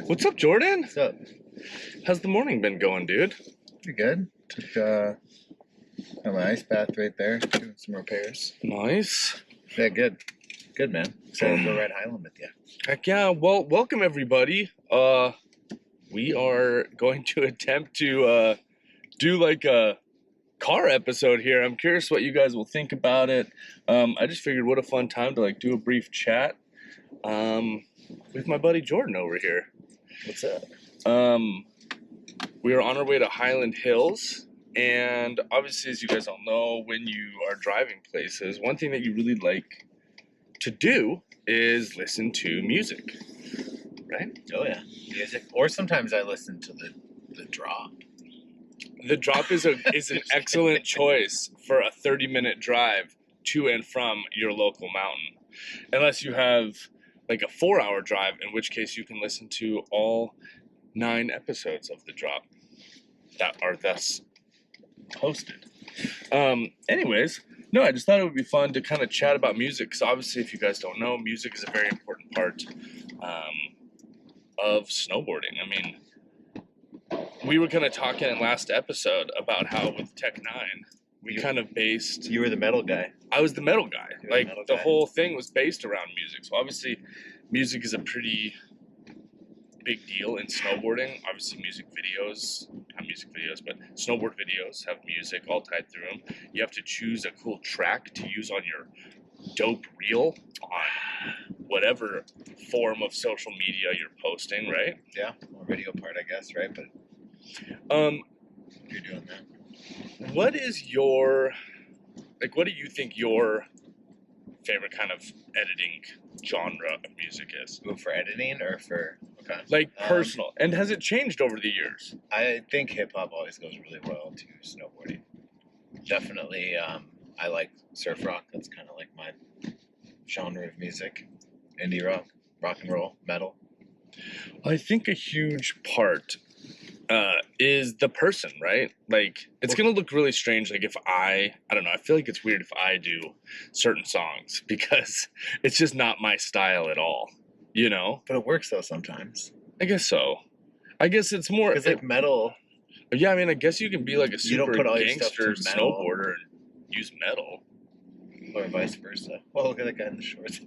What's up, Jordan? What's up? How's the morning been going, dude? Pretty good. Took got my ice bath right there, doing some repairs. Nice. Yeah, good. Good, man. Excited to go ride Hyland with you. Heck yeah. Well, welcome everybody. We are going to attempt to do like a car episode here. I'm curious what you guys will think about it. I just figured what a fun time to like do a brief chat with my buddy Jordan over here. What's up? We are on our way to Hyland Hills, and obviously, as you guys all know, when you are driving places, one thing that you really like to do is listen to music, right? Oh yeah, music. Or sometimes I listen to the drop. The drop is an excellent choice for a 30-minute drive to and from your local mountain, unless you have like a 4-hour drive, in which case you can listen to all 9 episodes of the drop that are thus posted. Anyways, no, I just thought it would be fun to kind of chat about music, because obviously, if you guys don't know, music is a very important part of snowboarding. I mean, we were kind of talking in last episode about how with Tech 9, we kind of based... You were the metal guy. I was the metal guy. Like, the guy. whole thing was based around music. So obviously, music is a pretty big deal in snowboarding. Obviously, not music videos, but snowboard videos have music all tied through them. You have to choose a cool track to use on your dope reel on whatever form of social media you're posting, right? Yeah, or video part, I guess, right? But you're doing that. What is your, like, what do you think your favorite kind of editing genre of music is? Ooh, for editing or for okay? Like personal, and has it changed over the years? I think hip hop always goes really well to snowboarding. Definitely, I like surf rock. That's kind of like my genre of music. Indie rock, rock and roll, metal. I think a huge part is the person, right? Like, it's gonna look really strange. Like, if I don't know, I feel like it's weird if I do certain songs because it's just not my style at all, you know? But it works though sometimes. I guess so. I guess it's more... Because like metal... Yeah, I mean, I guess you can be like a super put all your stuff gangster to metal. snowboarder and use metal. Or vice versa. Well, look at that guy in the shorts.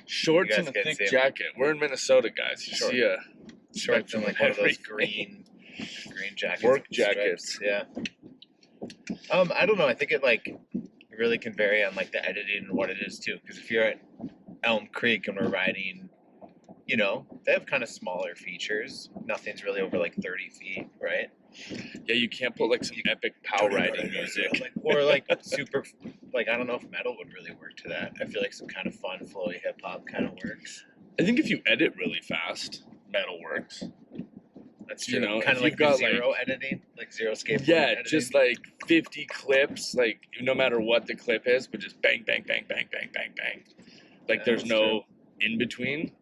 Shorts and a thick jacket. We're in Minnesota, guys. You see a... Shorts and like one of those green jackets. Work jackets. Yeah. I don't know. I think it like really can vary on like the editing and what it is too. Because if you're at Elm Creek and we're riding, you know, they have kind of smaller features. Nothing's really over like 30 feet, right? Yeah, you can't put like some epic pow riding music. Like, or like super, like I don't know if metal would really work to that. I feel like some kind of fun, flowy hip hop kind of works. I think if you edit really fast, metal works. That's true. You know, kind of like got zero editing, like zero skateboarding. Yeah, editing. just like 50 clips, like no matter what the clip is, but just bang, bang, bang, bang, bang, bang, bang. Like there's no in between.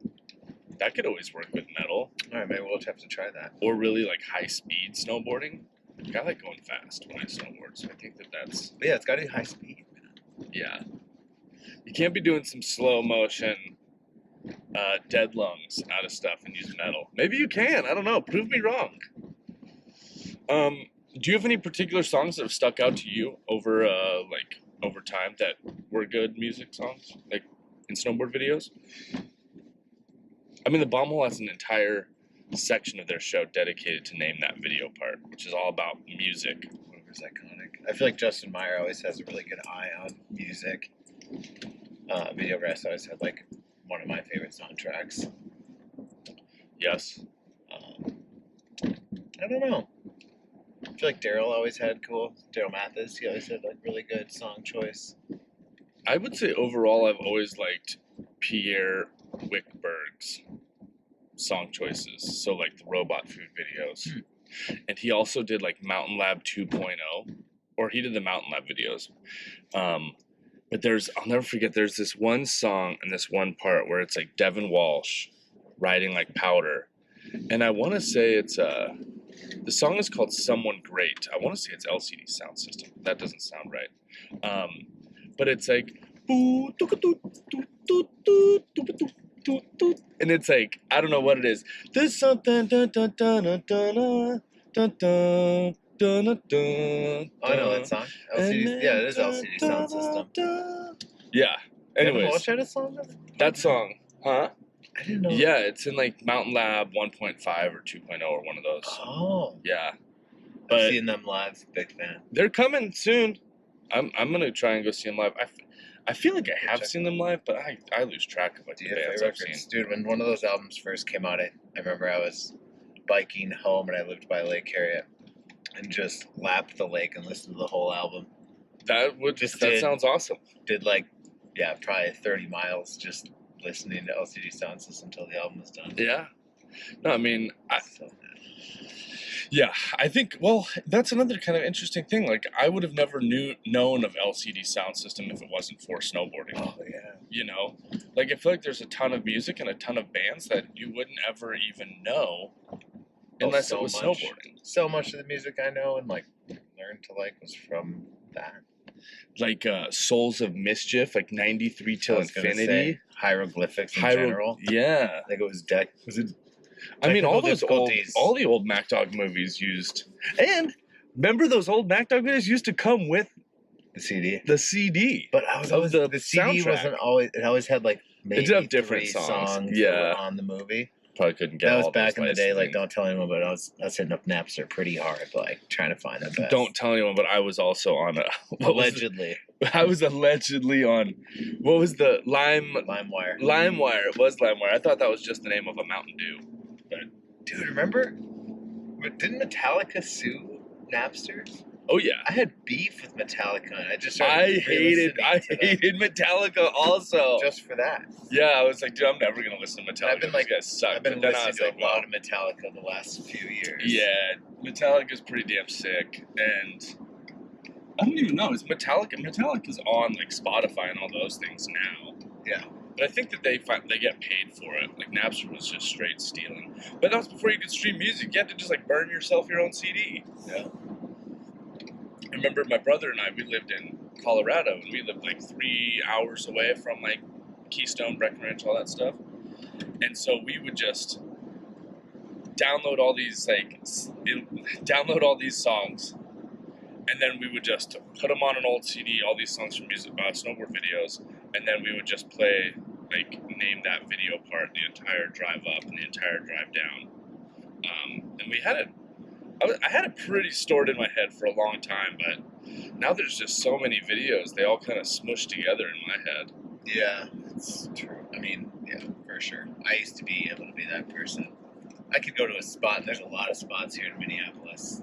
That could always work with metal. All right, maybe we'll have to try that. Or really like high speed snowboarding. I like going fast when I snowboard, so I think that's... But yeah, it's got to be high speed, man. Yeah. You can't be doing some slow motion, dead lungs out of stuff and use metal. Maybe you can. I don't know. Prove me wrong. Do you have any particular songs that have stuck out to you over time that were good music songs, like in snowboard videos? I mean, the Bomb Hole has an entire section of their show dedicated to Name That Video part, which is all about music. Whatever's iconic. I feel like Justin Meyer always has a really good eye on music. Videograph always had like one of my favorite soundtracks. Yes. I don't know. I feel like Daryl always had cool. Daryl Mathis, he always had like really good song choice. I would say overall I've always liked Pierre Wickberg's song choices. So like the robot food videos. And he also did like Mountain Lab 2.0, or he did the Mountain Lab videos. But I'll never forget, there's this one song and this one part where it's like Devin Walsh riding like powder. And I want to say it's, the song is called Someone Great. I want to say it's LCD Sound System. That doesn't sound right. But it's like, and it's like, I don't know what it is. There's something. Dun, dun, dun, dun, dun, dun, dun, dun, dun, dun, dun, Oh, I know that song. LCD, yeah, it is LCD Sound System. Yeah. You haven't Anyways, watched that song? that song, huh? I didn't know. Yeah, it's in like Mountain Lab 1.5 or 2.0 or one of those. Oh. Yeah. I've But seen them live. Big fan. they're coming soon. I'm gonna try and go see them live. I feel like I have seen them live, but I lose track of like the bands I've seen. Dude, when one of those albums first came out, I remember I was biking home and I lived by Lake Harriet and just lapped the lake and listened to the whole album. That sounds awesome. Did like, yeah, probably 30 miles just listening to LCD Sound System until the album was done. Yeah. No, I mean, So yeah, I think, well, that's another kind of interesting thing. Like, I would have never known of LCD Sound System if it wasn't for snowboarding. Oh, yeah. You know? Like, I feel like there's a ton of music and a ton of bands that you wouldn't ever even know unless it was snowboarding. So much of the music I know and, like, learned to like was from that. Like, Souls of Mischief, like 93 Till Infinity. Hieroglyphics in general. Yeah. I think it was I mean, all the old Mac Dog movies used. And remember those old Mac Dog videos used to come with the CD. The CD. But the CD soundtrack. wasn't always. It always had like maybe it did have different 3 songs. that were on the movie. Probably couldn't get that all was back in the day. Things. Like, don't tell anyone, but I was hitting up Napster pretty hard, like trying to find the best. Don't tell anyone, but I was also on allegedly. I was allegedly on. What was the LimeWire? LimeWire. It was LimeWire. I thought that was just the name of a Mountain Dew. But dude, remember? Didn't Metallica sue Napster? Oh yeah, I had beef with Metallica, and I just hated Metallica also. Just for that. Yeah, I was like, dude, I'm never gonna listen to Metallica. I've been listening to a lot of Metallica the last few years. Yeah, Metallica's pretty damn sick, and I don't even know. Is Metallica's on like Spotify and all those things now? Yeah. But I think that they get paid for it. Like Napster was just straight stealing. But that was before you could stream music. You had to just like burn yourself your own CD. Yeah. I remember my brother and I, we lived in Colorado, and we lived like 3 hours away from like Keystone, Breckenridge, all that stuff. And so we would just download all these songs, and then we would just put them on an old CD, all these songs from snowboard videos, and then we would just play, like, name that video part the entire drive up and the entire drive down. And we had it. I had it pretty stored in my head for a long time, but now there's just so many videos. They all kind of smush together in my head. Yeah, it's true. I mean, yeah, for sure. I used to be able to be that person. I could go to a spot, and there's a lot of spots here in Minneapolis,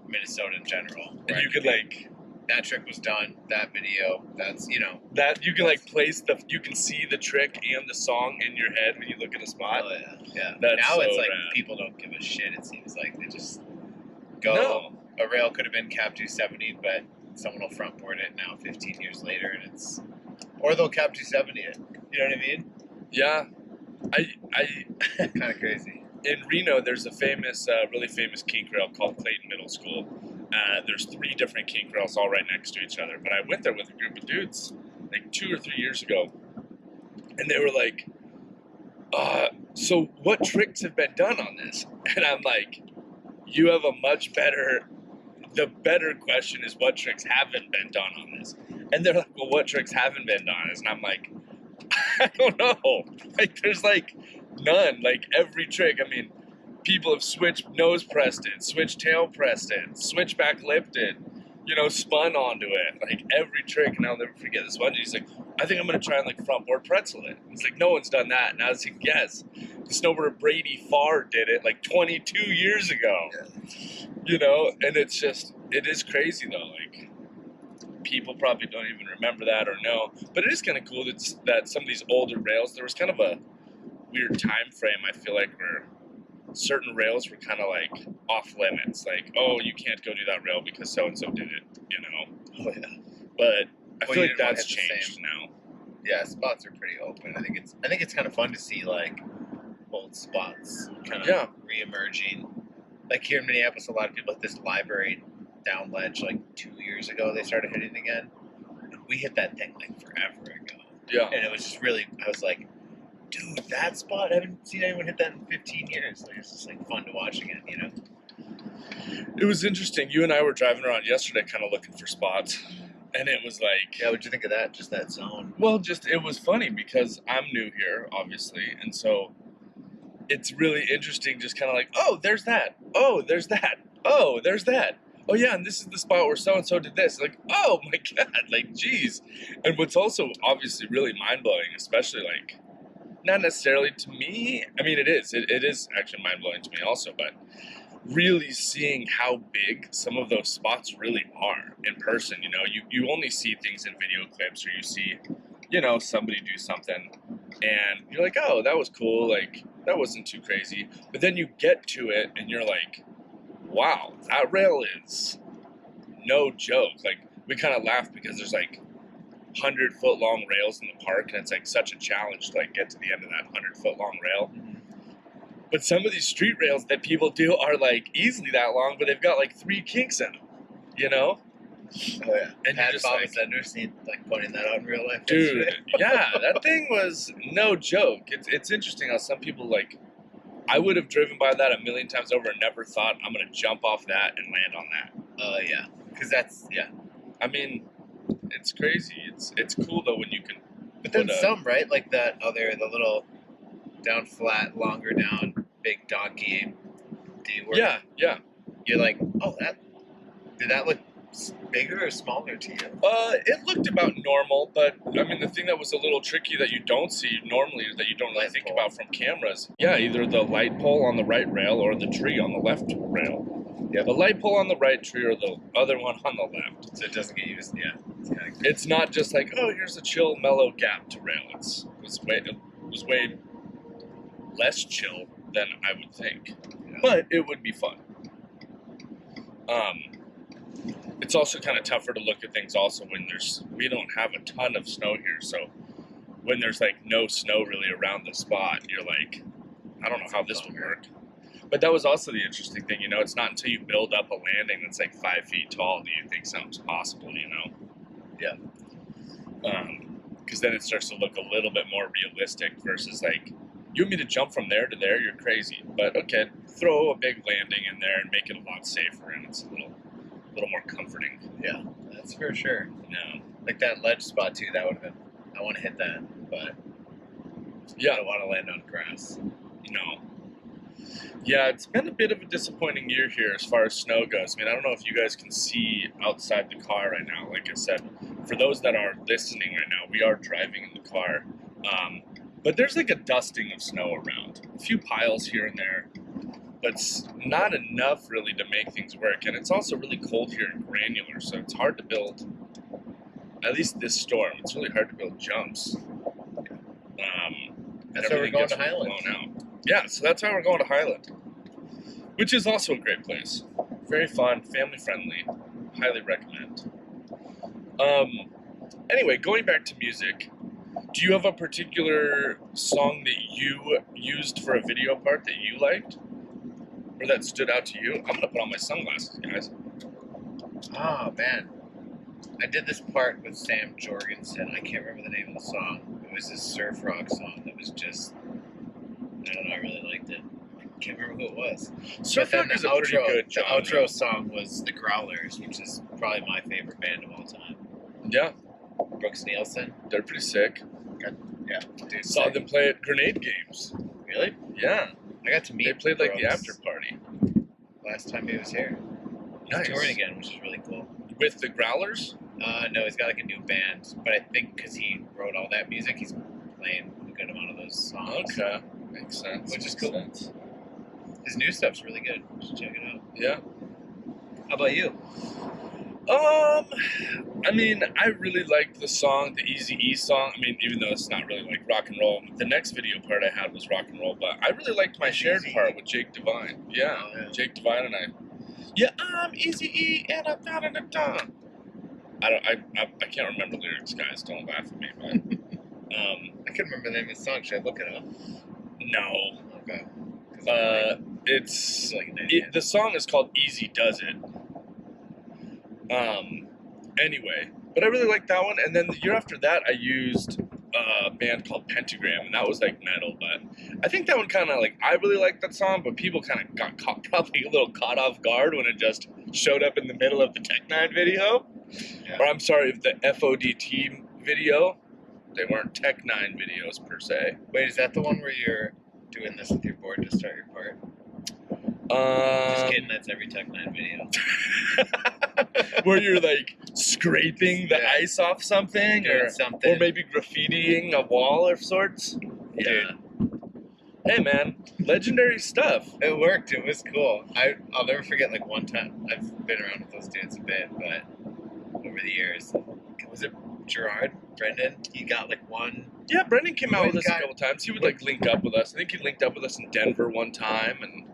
Minnesota in general. And you could, like... That trick was done, that video, that's, you know... That, you can, like, you can see the trick and the song in your head when you look at a spot. Oh, yeah. Yeah. That's now so it's like, rad. people don't give a shit, it seems like. They just go... No. A rail could have been Cap 270, but someone will frontboard it now 15 years later, and it's... Or they'll Cap 270 it. You know what I mean? Yeah. Kind of crazy. In Reno, there's a really famous kink rail called Clayton Middle School. There's 3 different kink rails all right next to each other. But I went there with a group of dudes like 2 or 3 years ago, and they were like, so what tricks have been done on this? And I'm like, you have a much better... The better question is what tricks haven't been done on this? And they're like, well, what tricks haven't been done on this? And I'm like, I don't know. Like, there's like none. Like, every trick, I mean, people have switched nose pressed it, switched tail pressed it, switchback lipped it, spun onto it. Like, every trick, and I'll never forget this one. He's like, I think I'm going to try and, like, frontboard pretzel it. He's like, no one's done that. And I was like, yes. The snowboarder Brady Farr did it, like, 22 years ago. Yeah. And it's just, it is crazy, though. Like, people probably don't even remember that or know. But it is kind of cool that some of these older rails, there was kind of a weird time frame, I feel like, where certain rails were kind of like off limits. Like, oh, you can't go do that rail because so-and-so did it, Oh, yeah. But I feel like that's changed now. Yeah, spots are pretty open. I think it's kind of fun to see, like, old spots kind of re-emerging. Like, here in Minneapolis, a lot of people hit this library down ledge, like, 2 years ago, they started hitting again. And we hit that thing, like, forever ago. Yeah. And it was just really, I was like, dude, that spot, I haven't seen anyone hit that in 15 years. Like, it's just like fun to watch again, you know? It was interesting. You and I were driving around yesterday kind of looking for spots. And it was like... Yeah, what'd you think of that? Just that zone? Well, it was funny because I'm new here, obviously. And so it's really interesting just kind of like, oh, there's that. Oh, there's that. Oh, there's that. Oh, yeah, and this is the spot where so-and-so did this. Like, oh, my God. Like, geez. And what's also obviously really mind-blowing, especially like... Not necessarily to me. I mean, it is. It is actually mind-blowing to me also, but really seeing how big some of those spots really are in person. You know, you only see things in video clips, or you see, you know, somebody do something, and you're like, oh, that was cool. Like, that wasn't too crazy. But then you get to it, and you're like, wow, that rail is no joke. Like, we kind of laugh because there's like 100-foot long rails in the park, and it's like such a challenge to like get to the end of that 100-foot long rail. But some of these street rails that people do are like easily that long, but they've got like 3 kinks in them, you know? Oh yeah, and Pat you're just Thomas like, Anderson like pointing that out in real life. dude, yesterday. yeah, that thing was no joke. It's interesting how some people like, I would have driven by that a million times over and never thought I'm gonna jump off that and land on that. Yeah, because that's I mean, it's crazy. It's cool though when you can. But then put some, right? Like that other, the little down flat, longer down, big donkey D-word. Yeah. You're like, oh, did that look bigger or smaller to you? It looked about normal, but I mean, the thing that was a little tricky that you don't see normally, is that you don't really Light think pole. about from cameras. Yeah, either the light pole on the right rail or the tree on the left rail. Yeah. The light pole on the right tree or the other one on the left. So it doesn't get used. Yeah, it's kind of It's not just like, oh, here's a chill, mellow gap to rail. It was way less chill than I would think, but it would be fun. It's also kind of tougher to look at things also when we don't have a ton of snow here, so when there's like no snow really around the spot, you're like, I don't know how this would work. But that was also the interesting thing, you know, it's not until you build up a landing that's like 5 feet tall that you think something's possible, you know? Yeah. Because then it starts to look a little bit more realistic versus like, you want me to jump from there to there? You're crazy. But okay, throw a big landing in there and make it a lot safer, and it's a little more comforting. Yeah, that's for sure. No. Like that ledge spot too. That would have been. I want to hit that, but Yeah. I don't want to land on grass. No. Yeah, it's been a bit of a disappointing year here as far as snow goes. I mean, I don't know if you guys can see outside the car right now. Like I said, for those that are listening right now, we are driving in the car. But there's like a dusting of snow around. A few piles here and there, but it's not enough really to make things work. And it's also really cold here and granular, so it's hard to build, at least this storm, it's really hard to build jumps. That's why we're going to Hyland. Yeah, so that's how we're going to Hyland, which is also a great place. Very fun, family friendly, highly recommend. Anyway, going back to music, do you have a particular song that you used for a video part that you liked? Or that stood out to you? I'm going to put on my sunglasses, guys. Oh man, I did this part with Sam Jorgensen. I can't remember the name of the song. It was this surf rock song that was just, I don't know, I really liked it. I can't remember who it was. Surf But rock then is a pretty good the genre. outro song was The Growlers, which is probably my favorite band of all time. Yeah, Brooks Nielsen. they're pretty sick. Yeah. Dude, Saw sick. them play at Grenade Games. Really? Yeah, I got to meet they played like the Brooks after party. last time he was here. He's Nice. touring again, which is really cool. With the Growlers? No, he's got like a new band, but I think because he wrote all that music, he's playing a good amount of those songs. Okay, makes sense. Which is Makes cool. sense. His new stuff's really good. Just check it out. Yeah. How about you? I mean, I really liked the song, the Eazy-E song. I mean, even though it's not really like rock and roll. The next video part I had was rock and roll, but I really liked my shared Eazy-E. part with Jake Devine. Yeah, Oh, yeah. Jake Devine and I. Yeah, I'm Eazy-E and I'm da-da-da-da. I can't remember lyrics, guys. Don't laugh at me, but I couldn't remember the name of the song. Should I look it up? no. Okay. 'Cause It's like an idiot. the song is called Easy Does It. Anyway, but I really liked that one. And then the year after that, I used a band called Pentagram, and that was like metal. But I think that one kind of like, I really liked that song, but people kind of got caught, probably a little caught off guard when it just showed up in the middle of the Tech Nine video. Yeah. Or I'm sorry, if the FODT video. They weren't Tech Nine videos per se. Wait, is that the one where you're doing this with your board to start your part? Just kidding, that's every Tech Nine video. Where you're like scraping the ice off something, or maybe graffitiing a wall of sorts. Yeah. Dude. Hey man, legendary stuff. It worked. It was cool. I'll never forget like one time. I've been around with those dudes a bit, but over the years, was it Brendan? He got like one. Yeah, Brendan came out with us a couple times. He would like link up with us. I think he linked up with us in Denver one time, and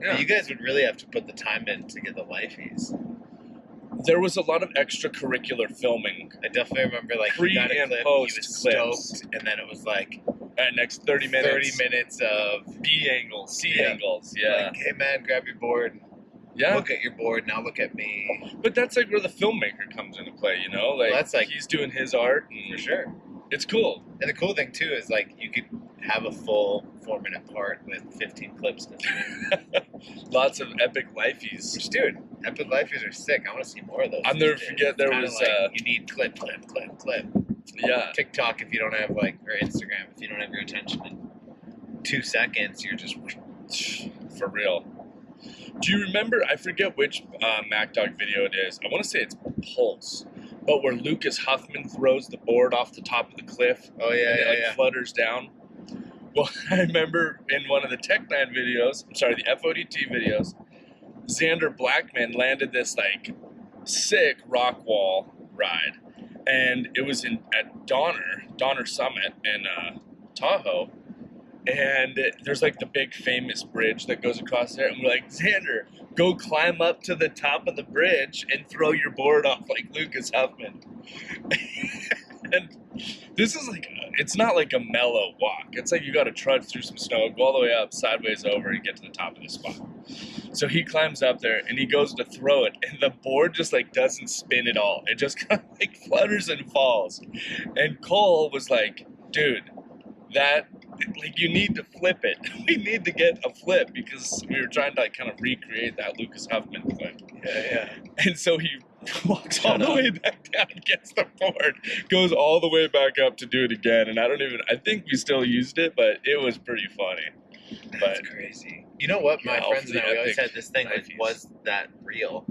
yeah. You guys would really have to put the time in to get the lifeys. There was a lot of extracurricular filming. I definitely remember like pre and post he was clips, stoked, and then it was like next 30 minutes. 30 minutes of B angles, C angles. Yeah. Like, hey man, grab your board. Yeah. Look at your board, now look at me. But that's like where the filmmaker comes into play, you know? Like, that's like he's doing his art. For sure. It's cool. And the cool thing too is like you could have a full 4-minute part with 15 clips. Lots of epic lifeys. Which, dude, epic lifeys are sick. I want to see more of those. I'll never forget there was like, you need clip. Yeah. TikTok, if you don't have like, or Instagram, if you don't have your attention in 2 seconds, you're just for real. Do you remember, I forget which MacDog video it is. I want to say it's Pulse, but where Lucas Huffman throws the board off the top of the cliff. Oh, yeah, and it flutters down. Well, I remember in one of the Tech Nine videos, the FODT videos, Xander Blackman landed this like sick rock wall ride. And it was at Donner Summit in Tahoe. And there's like the big famous bridge that goes across there. And we're like, Xander, go climb up to the top of the bridge and throw your board off like Lucas Huffman. And this is like, it's not like a mellow walk. It's like you got to trudge through some snow, go all the way up, sideways over, and get to the top of the spot. So he climbs up there and he goes to throw it, and the board just like doesn't spin at all. It just kind of like flutters and falls. And Cole was like, dude, like you need to flip it. We need to get a flip because we were trying to like kind of recreate that Lucas Huffman flip. Yeah. And so he walks all the way back down, gets the board, goes all the way back up to do it again. And I think we still used it, but it was pretty funny. That's crazy. You know what? My friends and I, we always had this thing like, was that real?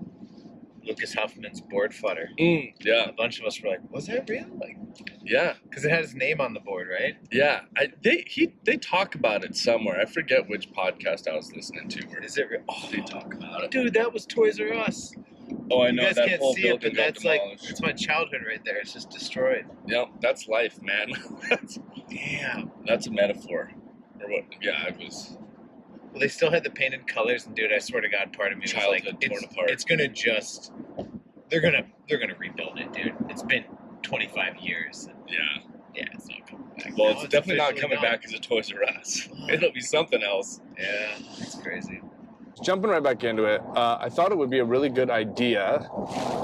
Lucas Huffman's board flutter. Yeah. A bunch of us were like, was that real? Like, yeah. Because it had his name on the board, right? Yeah. They talk about it somewhere. I forget which podcast I was listening to. Is it real? Oh, they talk about it. Dude, that was Toys R Us. Oh, I know. You guys that can't whole see it, but that's demolished. like, it's my childhood right there. It's just destroyed. Yep, that's life, man. Damn. That's a metaphor. Or what? Yeah, it was. Well, they still had the painted colors, and dude, I swear to God, part of me was like, torn apart. It's gonna just, they're gonna rebuild it, dude. It's been 25 years. Yeah, it's not coming back. Well, it's definitely not coming back as a Toys R Us. It'll be something else. Yeah, it's crazy. Jumping right back into it, I thought it would be a really good idea.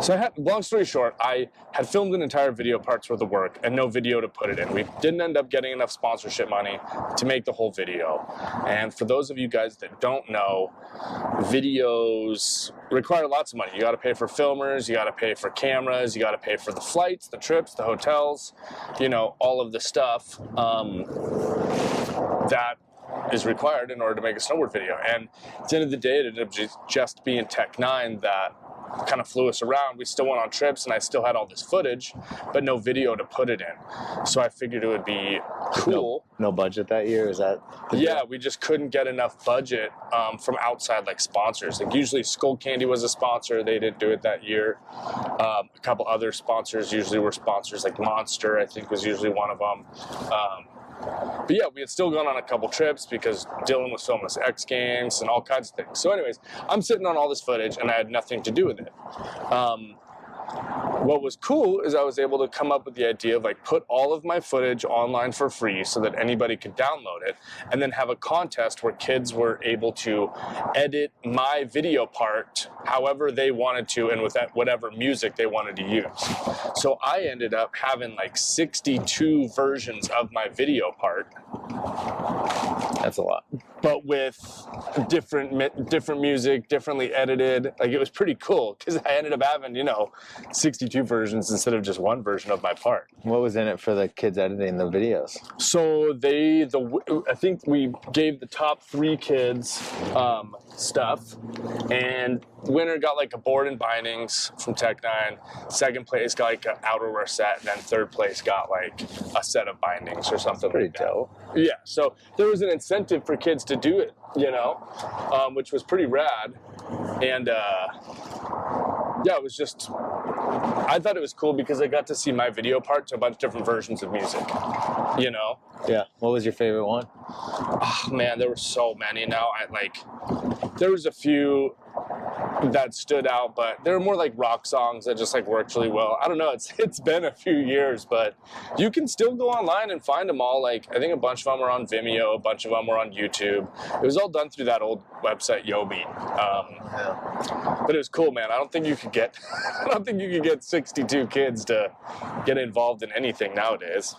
So long story short, I had filmed an entire video part's worth of work and no video to put it in. We didn't end up getting enough sponsorship money to make the whole video. And for those of you guys that don't know, videos require lots of money. You got to pay for filmers, you got to pay for cameras, you got to pay for the flights, the trips, the hotels, all of the stuff that is required in order to make a snowboard video. And at the end of the day, it ended up just being Tech Nine that kind of flew us around. We still went on trips and I still had all this footage, but no video to put it in. So I figured it would be cool. No budget that year, is that? Yeah, we just couldn't get enough budget from outside like sponsors. Like usually Skull Candy was a sponsor. They didn't do it that year. A couple other sponsors usually were sponsors, like Monster, I think was usually one of them. But yeah, we had still gone on a couple trips because Dylan was filming us X Games and all kinds of things. So anyways, I'm sitting on all this footage and I had nothing to do with it. what was cool is I was able to come up with the idea of like put all of my footage online for free so that anybody could download it, and then have a contest where kids were able to edit my video part however they wanted to and with that whatever music they wanted to use. So I ended up having like 62 versions of my video part. That's a lot. But with different music, differently edited. Like, it was pretty cool because I ended up having, 62 versions instead of just one version of my part. What was in it for the kids editing the videos? So I think we gave the top 3 kids stuff, and winner got like a board and bindings from Tech9. Second place got like an outerwear set, and then third place got like a set of bindings or something. Pretty like that. dope. Yeah, so there was an incentive for kids to do it, which was pretty rad. And yeah, it was just, I thought it was cool because I got to see my video part to a bunch of different versions of music, Yeah. What was your favorite one? Oh, man, there were so many now. There was a few that stood out, but they were more like rock songs that just like worked really well. I don't know. It's been a few years, but you can still go online and find them all. Like, I think a bunch of them are on Vimeo, a bunch of them were on YouTube. It was all done through that old website Yobi. But it was cool, man. I don't think you could get 62 kids to get involved in anything nowadays.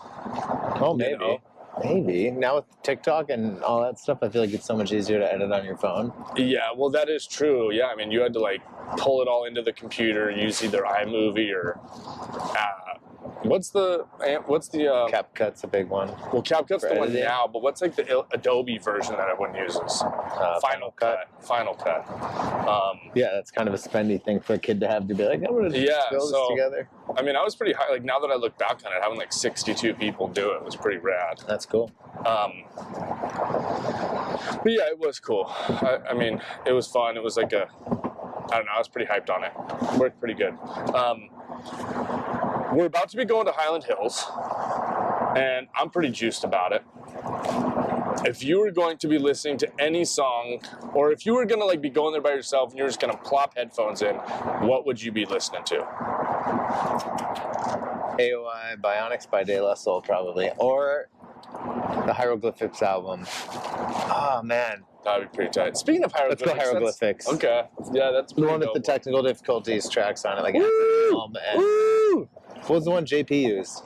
Oh, maybe. Maybe. Now with TikTok and all that stuff, I feel like it's so much easier to edit on your phone. Yeah, well, that is true. Yeah, I mean, you had to like pull it all into the computer, use either iMovie or what's the CapCut's a big one. Well, CapCut's the one editing? now, but what's like the Adobe version that everyone uses? Final Cut. Yeah, that's kind of a spendy thing for a kid to have to be like, I'm gonna throw this together. I mean, I was pretty high. Like, now that I look back on it, having like 62 people do it was pretty rad. That's cool. But yeah, it was cool. I mean, it was fun. It was like I don't know, I was pretty hyped on it. Worked pretty good. We're about to be going to Hyland Hills, and I'm pretty juiced about it. If you were going to be listening to any song, or if you were going to like be going there by yourself and you're just going to plop headphones in, what would you be listening to? AOI Bionics by De La Soul, probably. Or the Hieroglyphics album. Oh, man. That'd be pretty tight. Speaking of hieroglyphics. Let's go Hieroglyphics. Okay. Yeah, that's the one with the technical difficulties tracks on it. Like, Woo! What was the one JP used?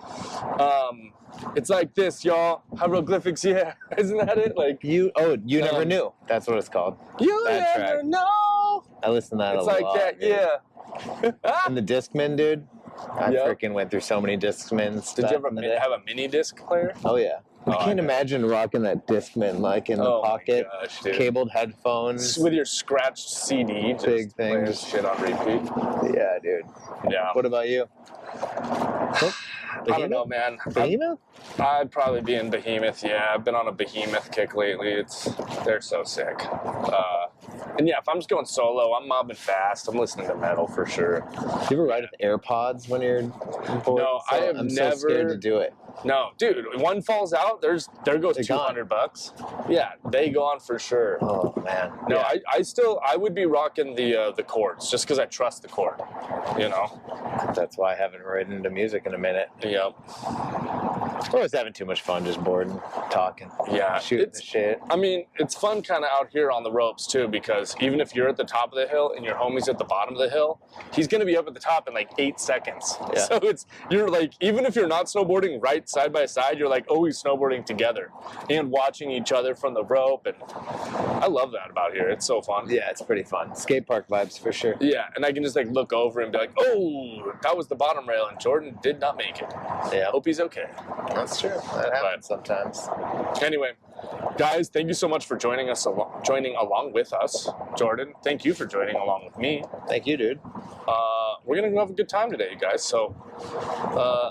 It's like this, y'all. Hieroglyphics, yeah. Isn't that it? Like You Never Knew. That's what it's called. You that never track. know. I listened to that It's a lot. like that, dude. yeah. And the Discman, dude. I Yep. freaking went through so many Discmans. Did you ever have a mini disc player? Oh, yeah. I Oh, can't I know. imagine rocking that Discman like in the Oh my pocket, gosh, dude. cabled headphones. With your scratched CD, just Big thing, playing just- shit on repeat. Yeah, dude. Yeah. What about you? I don't know, man. Behemoth? I'd probably be in Behemoth. Yeah, I've been on a Behemoth kick lately. They're so sick. And yeah, if I'm just going solo, I'm mobbing fast. I'm listening to metal for sure. Do you ever ride with AirPods when you're bored? No, I have I'm never. so scared to do it. No, dude, one falls out, there goes They're gone. $200. Yeah, they gone for sure. Oh man. No, Yeah. I would be rocking the cords just because I trust the cord. That's why I haven't ridden to music in a minute. Yep. Or I was having too much fun, just bored and talking. Yeah, Shooting the shit. I mean, it's fun kind of out here on the ropes too, because even if you're at the top of the hill and your homie's at the bottom of the hill, he's gonna be up at the top in like 8 seconds. Yeah. So you're like, even if you're not snowboarding right side by side, you're like always snowboarding together and watching each other from the rope, and I love that about here. It's so fun. Yeah, it's pretty fun. Skate park vibes for sure. Yeah, and I can just like look over and be like, oh, that was the bottom rail, and Jordan did not make it. Yeah, Hope he's okay. that's true. That happens sometimes. Anyway, guys, thank you so much for joining along with us. Jordan, thank you for joining along with me. Thank you, dude. We're gonna go have a good time today, you guys. So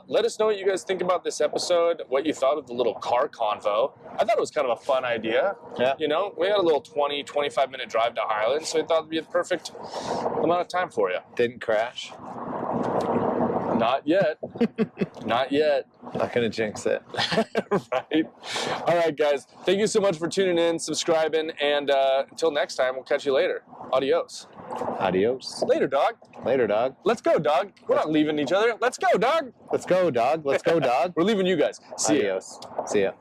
let us know what you guys think about this episode, what you thought of the little car convo. I thought it was kind of a fun idea. Yeah. We had a little 20-25 minute drive to Hyland, so I thought it'd be the perfect amount of time for you. Didn't crash. Not yet. Not yet. Not gonna jinx it. Right. All right, guys. Thank you so much for tuning in, subscribing, and until next time, we'll catch you later. Adios. Adios. Later, dog. Later, dog. Let's go, dog. We're not leaving each other. Let's go, dog. Let's go, dog. Let's go, dog. We're leaving you guys. See ya. Adios. See ya.